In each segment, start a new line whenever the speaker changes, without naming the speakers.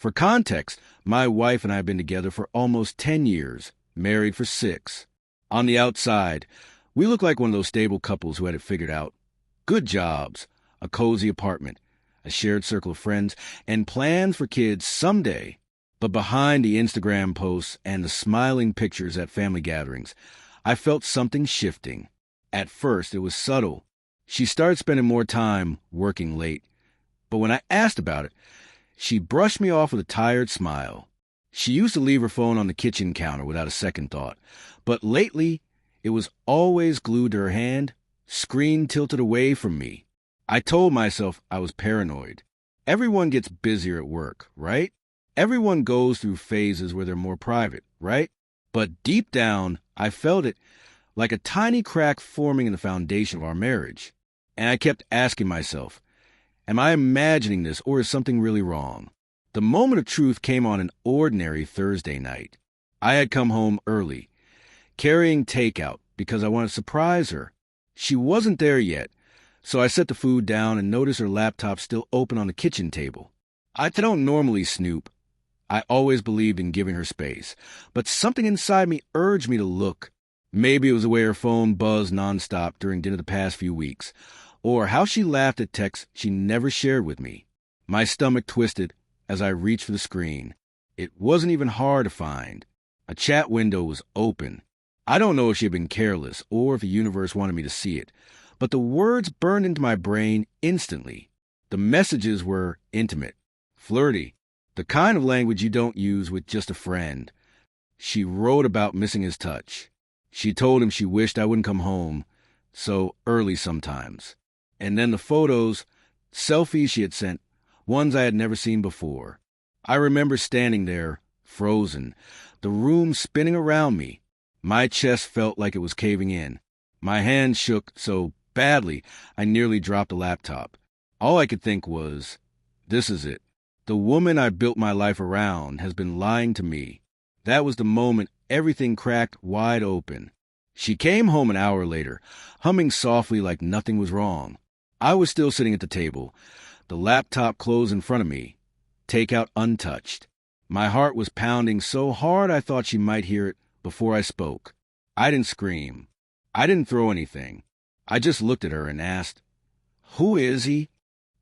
For context, my wife and I have been together for almost 10 years, married for 6. On the outside, we look like one of those stable couples who had it figured out. Good jobs, a cozy apartment, a shared circle of friends, and plans for kids someday. But behind the Instagram posts and the smiling pictures at family gatherings, I felt something shifting. At first, it was subtle. She started spending more time working late. But when I asked about it, she brushed me off with a tired smile. She used to leave her phone on the kitchen counter without a second thought. But lately, it was always glued to her hand, screen tilted away from me. I told myself I was paranoid. Everyone gets busier at work, right? Everyone goes through phases where they're more private, right? But deep down, I felt it like a tiny crack forming in the foundation of our marriage. And I kept asking myself, am I imagining this, or is something really wrong? The moment of truth came on an ordinary Thursday night. I had come home early, carrying takeout because I wanted to surprise her. She wasn't there yet, so I set the food down and noticed her laptop still open on the kitchen table. I don't normally snoop. I always believed in giving her space, but something inside me urged me to look. Maybe it was the way her phone buzzed nonstop during dinner the past few weeks, or how she laughed at texts she never shared with me. My stomach twisted as I reached for the screen. It wasn't even hard to find. A chat window was open. I don't know if she had been careless or if the universe wanted me to see it, but the words burned into my brain instantly. The messages were intimate, flirty, the kind of language you don't use with just a friend. She wrote about missing his touch. She told him she wished I wouldn't come home so early sometimes. And then the photos, selfies she had sent, ones I had never seen before. I remember standing there, frozen, the room spinning around me. My chest felt like it was caving in. My hands shook so badly I nearly dropped the laptop. All I could think was, this is it. The woman I built my life around has been lying to me. That was the moment everything cracked wide open. She came home an hour later, humming softly like nothing was wrong. I was still sitting at the table, the laptop closed in front of me, takeout untouched. My heart was pounding so hard I thought she might hear it before I spoke. I didn't scream. I didn't throw anything. I just looked at her and asked, "Who is he?"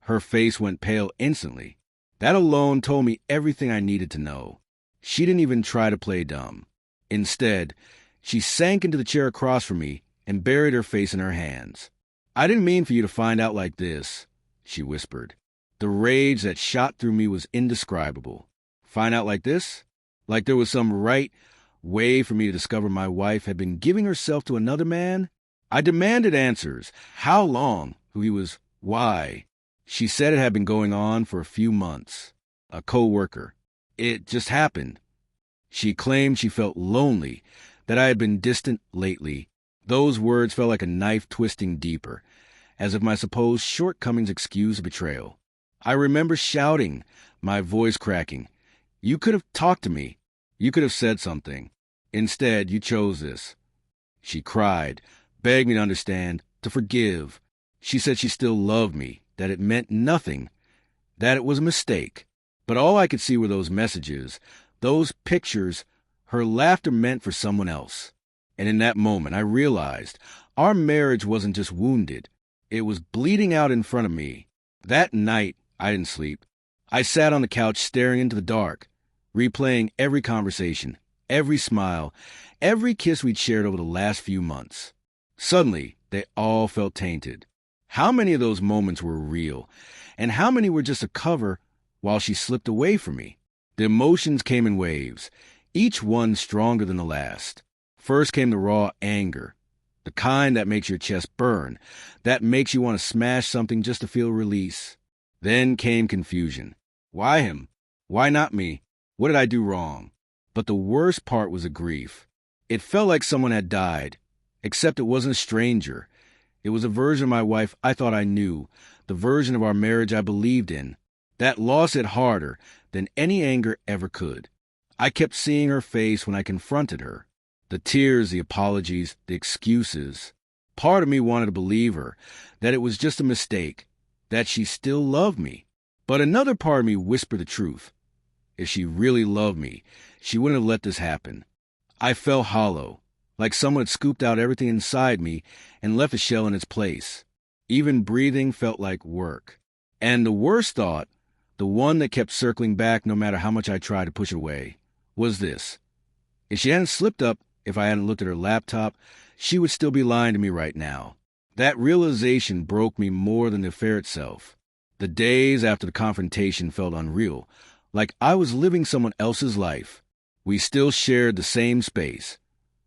Her face went pale instantly. That alone told me everything I needed to know. She didn't even try to play dumb. Instead, she sank into the chair across from me and buried her face in her hands. "I didn't mean for you to find out like this," she whispered. The rage that shot through me was indescribable. Find out like this? Like there was some right way for me to discover my wife had been giving herself to another man? I demanded answers. How long? Who he was? Why? She said it had been going on for a few months. A co-worker. It just happened. She claimed she felt lonely, that I had been distant lately. Those words felt like a knife twisting deeper, as if my supposed shortcomings excused a betrayal. I remember shouting, my voice cracking. You could have talked to me. You could have said something. Instead, you chose this. She cried, begged me to understand, to forgive. She said she still loved me, that it meant nothing, that it was a mistake. But all I could see were those messages, those pictures her laughter meant for someone else. And in that moment, I realized our marriage wasn't just wounded. It was bleeding out in front of me. That night, I didn't sleep. I sat on the couch staring into the dark, replaying every conversation, every smile, every kiss we'd shared over the last few months. Suddenly, they all felt tainted. How many of those moments were real, and how many were just a cover while she slipped away from me? The emotions came in waves, each one stronger than the last. First came the raw anger, the kind that makes your chest burn, that makes you want to smash something just to feel release. Then came confusion. Why him? Why not me? What did I do wrong? But the worst part was the grief. It felt like someone had died, except it wasn't a stranger. It was a version of my wife I thought I knew, the version of our marriage I believed in. That loss hit harder than any anger ever could. I kept seeing her face when I confronted her. The tears, the apologies, the excuses. Part of me wanted to believe her, that it was just a mistake, that she still loved me. But another part of me whispered the truth. If she really loved me, she wouldn't have let this happen. I felt hollow, like someone had scooped out everything inside me and left a shell in its place. Even breathing felt like work. And the worst thought, the one that kept circling back no matter how much I tried to push it away, was this. If she hadn't slipped up, if I hadn't looked at her laptop, she would still be lying to me right now. That realization broke me more than the affair itself. The days after the confrontation felt unreal, like I was living someone else's life. We still shared the same space,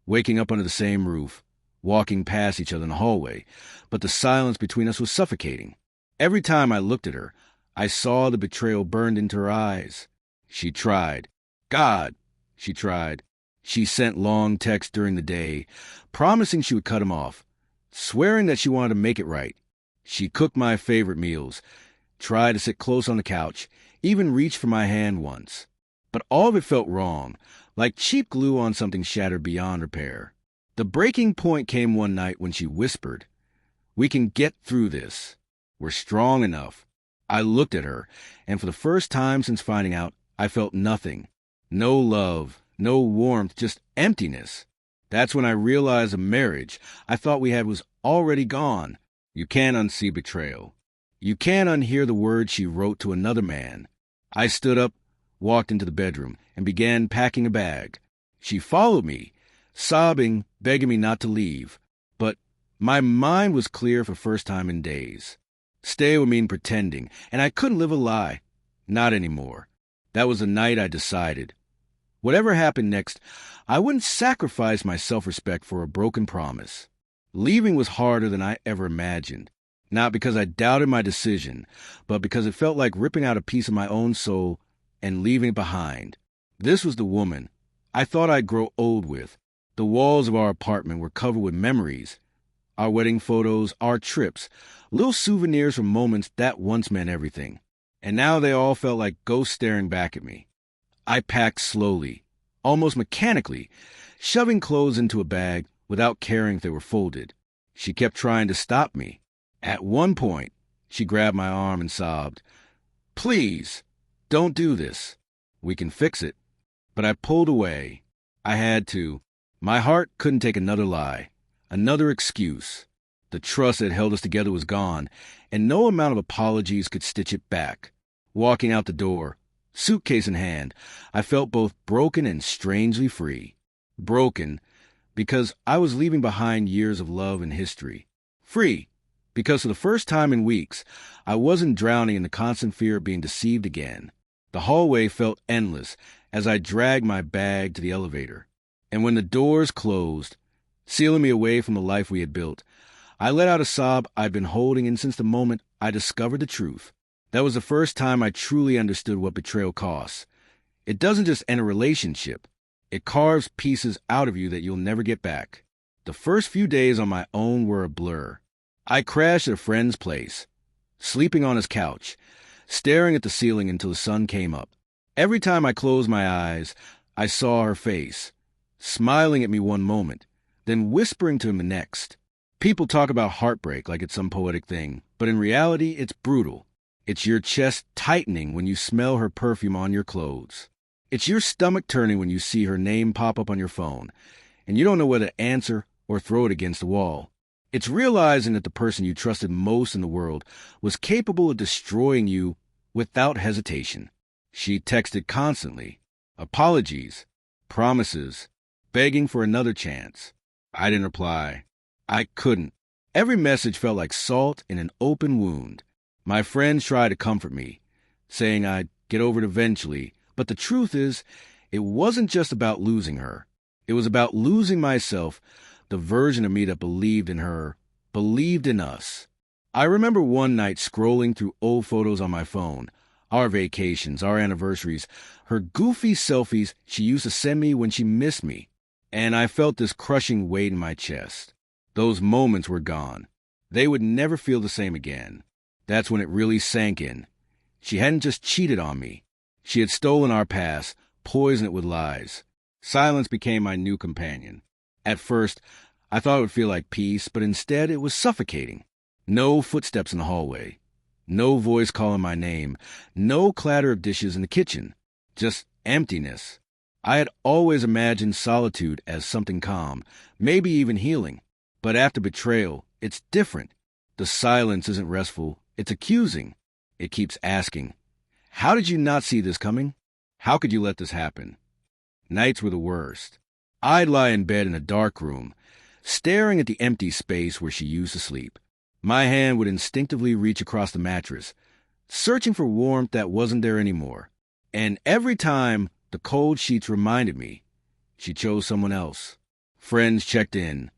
waking up under the same roof, walking past each other in the hallway, but the silence between us was suffocating. Every time I looked at her, I saw the betrayal burned into her eyes. She tried. God, she tried. She sent long texts during the day, promising she would cut him off, swearing that she wanted to make it right. She cooked my favorite meals, tried to sit close on the couch, even reached for my hand once. But all of it felt wrong, like cheap glue on something shattered beyond repair. The breaking point came one night when she whispered, "We can get through this. We're strong enough." I looked at her, and for the first time since finding out, I felt nothing. No love, no warmth, just emptiness. That's when I realized the marriage I thought we had was already gone. You can't unsee betrayal. You can't unhear the words she wrote to another man. I stood up, walked into the bedroom, and began packing a bag. She followed me, sobbing, begging me not to leave. But my mind was clear for the first time in days. Stay would mean pretending, and I couldn't live a lie. Not anymore. That was the night I decided. Whatever happened next, I wouldn't sacrifice my self-respect for a broken promise. Leaving was harder than I ever imagined. Not because I doubted my decision, but because it felt like ripping out a piece of my own soul and leaving it behind. This was the woman I thought I'd grow old with. The walls of our apartment were covered with memories. Our wedding photos, our trips, little souvenirs from moments that once meant everything. And now they all felt like ghosts staring back at me. I packed slowly, almost mechanically, shoving clothes into a bag without caring if they were folded. She kept trying to stop me. At one point, she grabbed my arm and sobbed, "Please, don't do this. We can fix it." But I pulled away. I had to. My heart couldn't take another lie, another excuse. The trust that held us together was gone, and no amount of apologies could stitch it back. Walking out the door, suitcase in hand, I felt both broken and strangely free. Broken because I was leaving behind years of love and history. Free because for the first time in weeks, I wasn't drowning in the constant fear of being deceived again. The hallway felt endless as I dragged my bag to the elevator. And when the doors closed, sealing me away from the life we had built, I let out a sob I'd been holding in since the moment I discovered the truth. That was the first time I truly understood what betrayal costs. It doesn't just end a relationship. It carves pieces out of you that you'll never get back. The first few days on my own were a blur. I crashed at a friend's place, sleeping on his couch, staring at the ceiling until the sun came up. Every time I closed my eyes, I saw her face, smiling at me one moment, then whispering to him the next. People talk about heartbreak like it's some poetic thing, but in reality, it's brutal. It's your chest tightening when you smell her perfume on your clothes. It's your stomach turning when you see her name pop up on your phone, and you don't know whether to answer or throw it against the wall. It's realizing that the person you trusted most in the world was capable of destroying you without hesitation. She texted constantly, apologies, promises, begging for another chance. I didn't reply. I couldn't. Every message felt like salt in an open wound. My friends tried to comfort me, saying I'd get over it eventually, but the truth is, it wasn't just about losing her. It was about losing myself, the version of me that believed in her, believed in us. I remember one night scrolling through old photos on my phone, our vacations, our anniversaries, her goofy selfies she used to send me when she missed me, and I felt this crushing weight in my chest. Those moments were gone. They would never feel the same again. That's when it really sank in. She hadn't just cheated on me. She had stolen our past, poisoned it with lies. Silence became my new companion. At first, I thought it would feel like peace, but instead it was suffocating. No footsteps in the hallway. No voice calling my name. No clatter of dishes in the kitchen. just emptiness. I had always imagined solitude as something calm, maybe even healing. But after betrayal, it's different. The silence isn't restful, it's accusing. It keeps asking, how did you not see this coming? How could you let this happen? Nights were the worst. I'd lie in bed in a dark room, staring at the empty space where she used to sleep. My hand would instinctively reach across the mattress, searching for warmth that wasn't there anymore. And every time, the cold sheets reminded me she chose someone else. Friends checked in,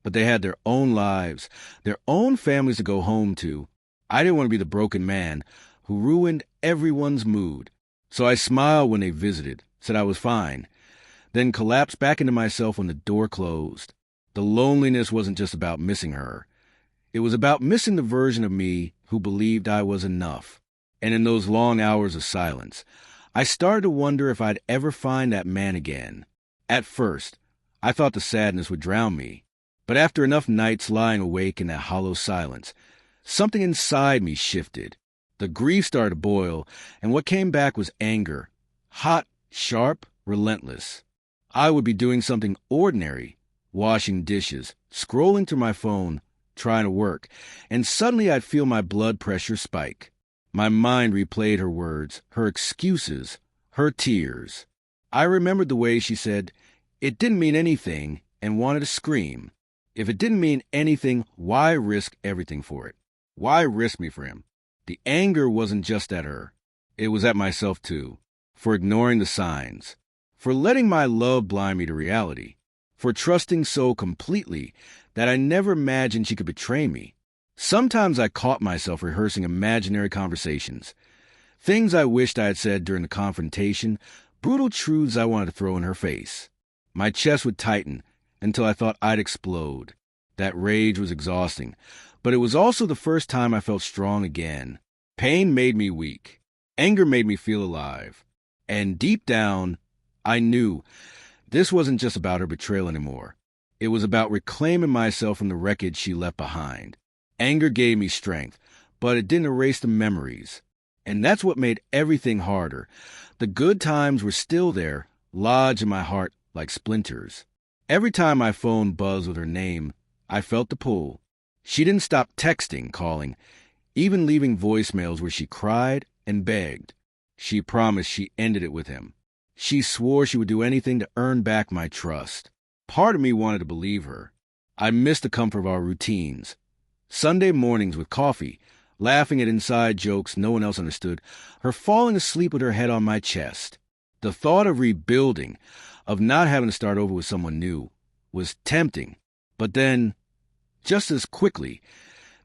but they had their own lives, their own families to go home to. I didn't want to be the broken man who ruined everyone's mood. So I smiled when they visited, said I was fine, then collapsed back into myself when the door closed. The loneliness wasn't just about missing her. It was about missing the version of me who believed I was enough. And in those long hours of silence, I started to wonder if I'd ever find that man again. At first, I thought the sadness would drown me. But after enough nights lying awake in that hollow silence, something inside me shifted. The grief started to boil, and what came back was anger. Hot, sharp, relentless. I would be doing something ordinary, washing dishes, scrolling through my phone, trying to work, and suddenly I'd feel my blood pressure spike. My mind replayed her words, her excuses, her tears. I remembered the way she said, it didn't mean anything, and wanted to scream. If it didn't mean anything, why risk everything for it? Why risk me for him? The anger wasn't just at her. It was at myself, too, for ignoring the signs, for letting my love blind me to reality, for trusting so completely that I never imagined she could betray me. Sometimes I caught myself rehearsing imaginary conversations, things I wished I had said during the confrontation, brutal truths I wanted to throw in her face. My chest would tighten until I thought I'd explode. That rage was exhausting, but it was also the first time I felt strong again. Pain made me weak. Anger made me feel alive. And deep down, I knew this wasn't just about her betrayal anymore. It was about reclaiming myself from the wreckage she left behind. Anger gave me strength, but it didn't erase the memories. And that's what made everything harder. The good times were still there, lodged in my heart like splinters. Every time my phone buzzed with her name, I felt the pull. She didn't stop texting, calling, even leaving voicemails where she cried and begged. She promised she ended it with him. She swore she would do anything to earn back my trust. Part of me wanted to believe her. I missed the comfort of our routines. Sunday mornings with coffee, laughing at inside jokes no one else understood, her falling asleep with her head on my chest. The thought of rebuilding, of not having to start over with someone new, was tempting. But then, just as quickly,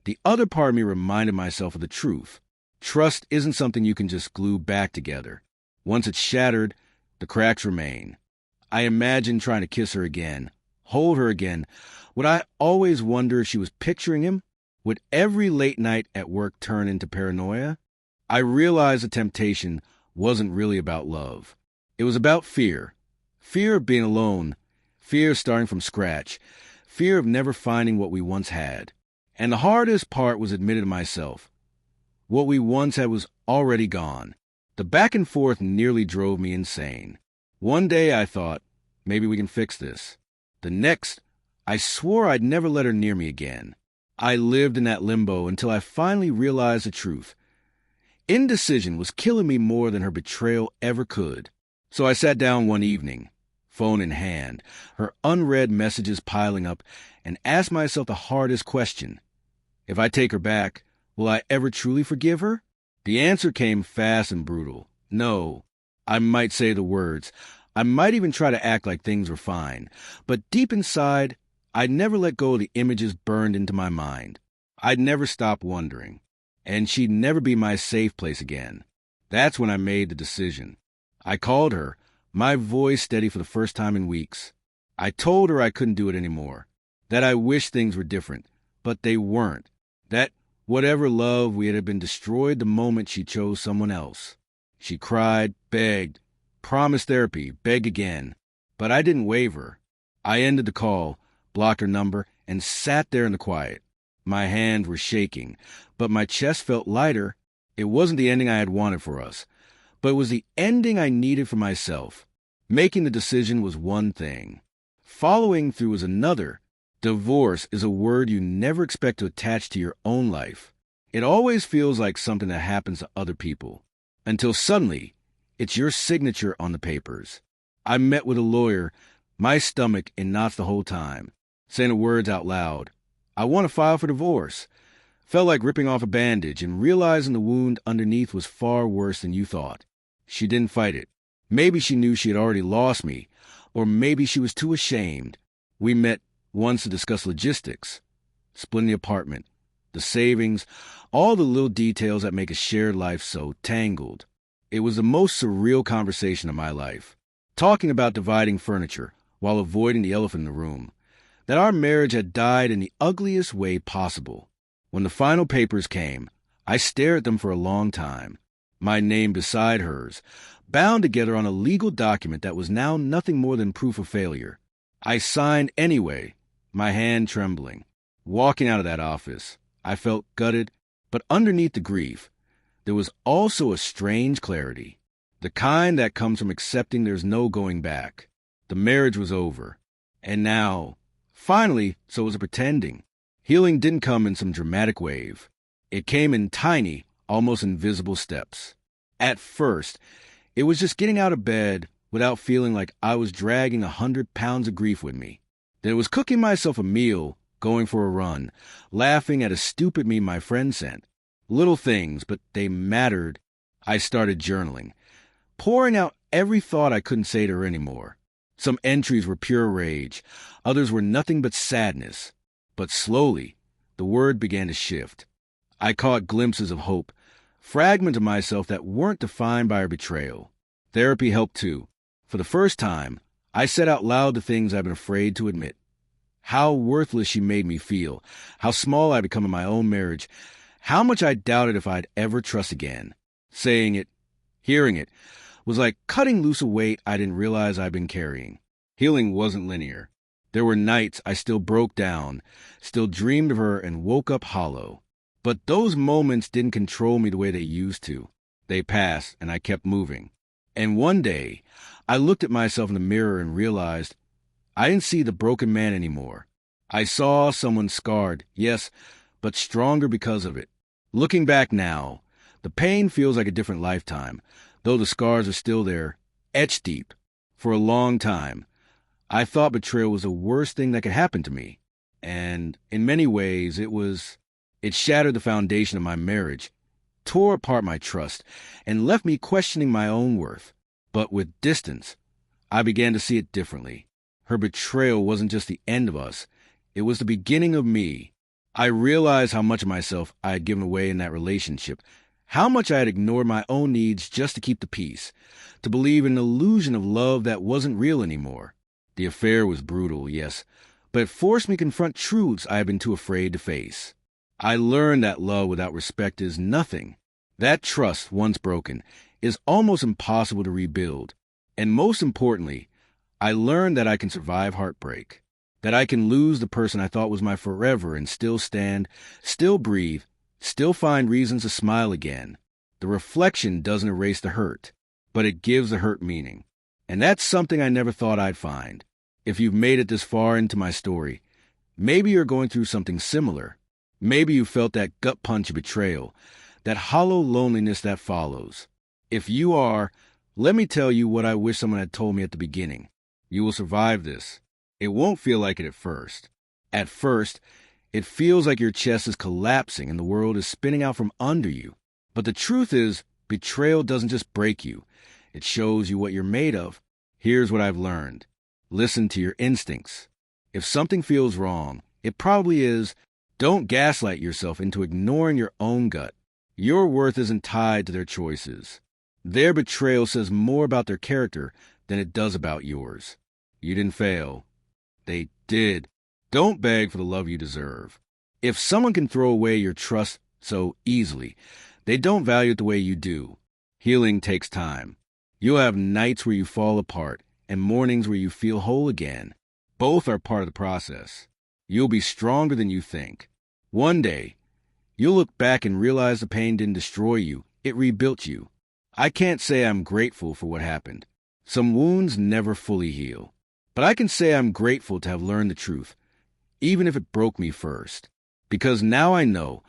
the other part of me reminded myself of the truth. Trust isn't something you can just glue back together. Once it's shattered, the cracks remain. I imagined trying to kiss her again, hold her again. Would I always wonder if she was picturing him? Would every late night at work turn into paranoia? I realized the temptation wasn't really about love. It was about fear. Fear of being alone, fear of starting from scratch, fear of never finding what we once had. And the hardest part was admitting to myself, what we once had was already gone. The back and forth nearly drove me insane. One day I thought, maybe we can fix this. The next, I swore I'd never let her near me again. I lived in that limbo until I finally realized the truth. Indecision was killing me more than her betrayal ever could. So I sat down one evening, phone in hand, her unread messages piling up, and asked myself the hardest question. If I take her back, will I ever truly forgive her? The answer came fast and brutal. No. I might say the words. I might even try to act like things were fine. But deep inside, I'd never let go of the images burned into my mind. I'd never stop wondering. And she'd never be my safe place again. That's when I made the decision. I called her, my voice steady for the first time in weeks. I told her I couldn't do it anymore, that I wished things were different, but they weren't, that whatever love we had been destroyed the moment she chose someone else. She cried, begged, promised therapy, begged again, but I didn't waver. I ended the call, blocked her number, and sat there in the quiet. My hands were shaking, but my chest felt lighter. It wasn't the ending I had wanted for us, but it was the ending I needed for myself. Making the decision was one thing. Following through was another. Divorce is a word you never expect to attach to your own life. It always feels like something that happens to other people, until suddenly, it's your signature on the papers. I met with a lawyer, my stomach in knots the whole time, saying the words out loud. I want to file for divorce. Felt like ripping off a bandage and realizing the wound underneath was far worse than you thought. She didn't fight it. Maybe she knew she had already lost me, or maybe she was too ashamed. We met once to discuss logistics, splitting the apartment, the savings, all the little details that make a shared life so tangled. It was the most surreal conversation of my life, talking about dividing furniture while avoiding the elephant in the room, that our marriage had died in the ugliest way possible. When the final papers came, I stared at them for a long time, my name beside hers, bound together on a legal document that was now nothing more than proof of failure. I signed anyway, my hand trembling. Walking out of that office, I felt gutted, but underneath the grief, there was also a strange clarity, the kind that comes from accepting there's no going back. The marriage was over, and now, finally, so was the pretending. Healing didn't come in some dramatic wave. It came in tiny, almost invisible steps. At first, it was just getting out of bed without feeling like I was dragging 100 pounds of grief with me. Then it was cooking myself a meal, going for a run, laughing at a stupid meme my friend sent. Little things, but they mattered. I started journaling, pouring out every thought I couldn't say to her anymore. Some entries were pure rage, others were nothing but sadness. But slowly, the word began to shift. I caught glimpses of hope, fragments of myself that weren't defined by our betrayal. Therapy helped too. For the first time, I said out loud the things I've been afraid to admit. How worthless she made me feel, how small I'd become in my own marriage, how much I doubted if I'd ever trust again. Saying it, hearing it, was like cutting loose a weight I didn't realize I'd been carrying. Healing wasn't linear. There were nights I still broke down, still dreamed of her and woke up hollow. But those moments didn't control me the way they used to. They passed, and I kept moving. And one day, I looked at myself in the mirror and realized I didn't see the broken man anymore. I saw someone scarred, yes, but stronger because of it. Looking back now, the pain feels like a different lifetime, though the scars are still there, etched deep. For a long time, I thought betrayal was the worst thing that could happen to me. And in many ways, it shattered the foundation of my marriage, tore apart my trust, and left me questioning my own worth. But with distance, I began to see it differently. Her betrayal wasn't just the end of us. It was the beginning of me. I realized how much of myself I had given away in that relationship, how much I had ignored my own needs just to keep the peace, to believe in an illusion of love that wasn't real anymore. The affair was brutal, yes, but it forced me to confront truths I had been too afraid to face. I learned that love without respect is nothing. That trust, once broken, is almost impossible to rebuild. And most importantly, I learned that I can survive heartbreak, that I can lose the person I thought was my forever and still stand, still breathe, still find reasons to smile again. The reflection doesn't erase the hurt, but it gives the hurt meaning. And that's something I never thought I'd find. If you've made it this far into my story, maybe you're going through something similar. Maybe you felt that gut punch of betrayal, that hollow loneliness that follows. If you are, let me tell you what I wish someone had told me at the beginning. You will survive this. It won't feel like it at first. At first, it feels like your chest is collapsing and the world is spinning out from under you. But the truth is, betrayal doesn't just break you. It shows you what you're made of. Here's what I've learned. Listen to your instincts. If something feels wrong, it probably is. Don't gaslight yourself into ignoring your own gut. Your worth isn't tied to their choices. Their betrayal says more about their character than it does about yours. You didn't fail. They did. Don't beg for the love you deserve. If someone can throw away your trust so easily, they don't value it the way you do. Healing takes time. You'll have nights where you fall apart and mornings where you feel whole again. Both are part of the process. You'll be stronger than you think. One day, you'll look back and realize the pain didn't destroy you. It rebuilt you. I can't say I'm grateful for what happened. Some wounds never fully heal. But I can say I'm grateful to have learned the truth, even if it broke me first. Because now I know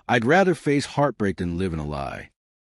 I'd rather face heartbreak than live in a lie.